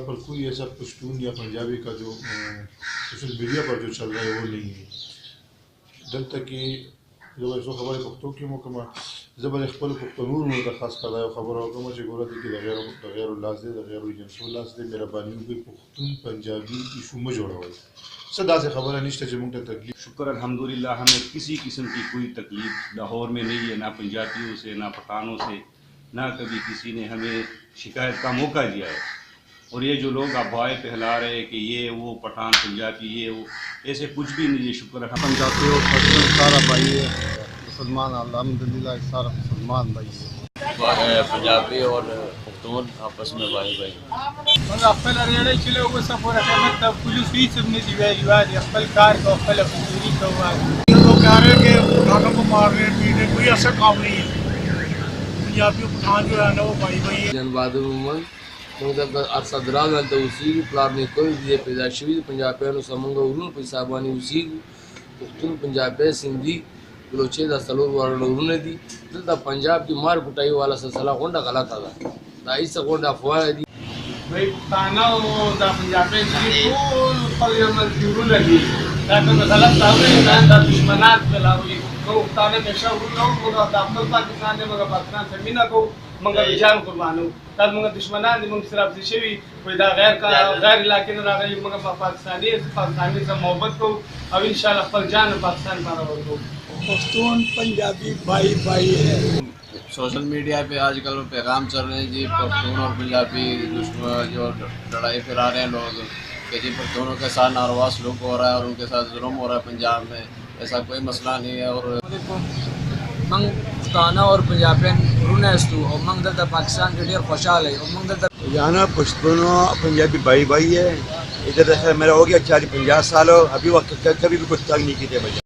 پر کوئی ایسا پشتون یا پنجابی کا جو سوشل میڈیا پر جو چل رہا ہے وہ نہیں ہے. دلته کې یو څو خبرې پښتو کې مو کومه زه به خپل پښتنو ته خاص کړه یو خبره وکړم چې ګوره دې کې د غیر الله دی د غیر جنسو الله دی مهرباني وکړئ پښتون پنجابی ایشو مه جوړوئ. څه داسې خبره نشته چې موږ ته تکلیف. شکر الحمدللہ ہمیں کسی قسم کی کوئی تکلیف لاہور میں نہیں ہے، نہ پنجابیوں سے نہ پٹھانوں سے، نہ کبھی کسی نے ہمیں شکایت کا موقع دیا ہے. اور یہ جو لوگ افواہیں پھیلا رہے ہیں کہ یہ وہ پٹھان پنجابی یہ وہ، ایسے کچھ بھی نہیں ہے. شکر ہے پنجابی اور پٹھان سارا بھائی ہے، مسلمان الحمدللہ سارا مسلمان بھائی ہے. پنجابی اور پختون آپس میں بھائی بھائی. خپل اړیړې چې له اوسه پورې خدمت ته پولیس هیڅ هم نه دي ویلي، وایي خپل کار کو خپل مزدوري کوه. یہ لوگ کہہ رہے ہیں کہ پٹھانوں کو مار رہے ہیں پیٹ رہے ہیں، کوئی ایسا کام نہیں ہے. پنجابی پٹھان جو ہے نا وہ بھائی بھائی ہیں. جن بہادر محمد عرصہ دراز دلته اوسیږي، پلار نیکه یې پیدا شوي دي. پنجابیانو سره موږ ورونو په حساب باندې اوسیږو. پښتون پنجابی سندھی بلوچي دا څلور ورونه دي. دلته پنجاب کې مار کوټایي والا سلسله غونډه غلطه ده، دا هیڅ غونډه افواه دي. دوی پښتانه او دا پنجابي چې ټول خپل یو مزدورونه دي، دا کوم غلط کار دا دشمنات بلاوي. نو پښتانه همیشه ورونه او دا خپل پاکستان دی، موږ پاکستان سره مینه کوو، موږ جان قربانو. دا موږ دشمنان دي، موږ سره افزي شوي وایي دا غیر علاقې نه راغلي، موږ پاکستاني سره محبت کوو او انشاءالله خپل جان پاکستان باندې ورکوو. پختون پنجابی بھائی بھائی ہے. سوشل میڈیا پہ آج کل پیغام چل رہے ہیں جی پختون اور پنجابی جو لڑائی پھیلا رہے ہیں لوگ کہ جی پختونوں کے ساتھ ناروا سلوک ہو رہا ہے اور ان کے ساتھ ظلم ہو رہا ہے پنجاب میں. ایسا کوئی مسئلہ نہیں ہے. اور منگ پښتانه اور پنجابیان ورونه استو او موږ دلته پاکستان کې ډېر خوشاله یو. موږ دلته جانا پشتون اور پنجابی بھائی بھائی ہے. ادھر میرا ہو گیا 40-50 سال، ابھی وقت کبھی بھی کچھ تنگ نہیں کیے بھائی.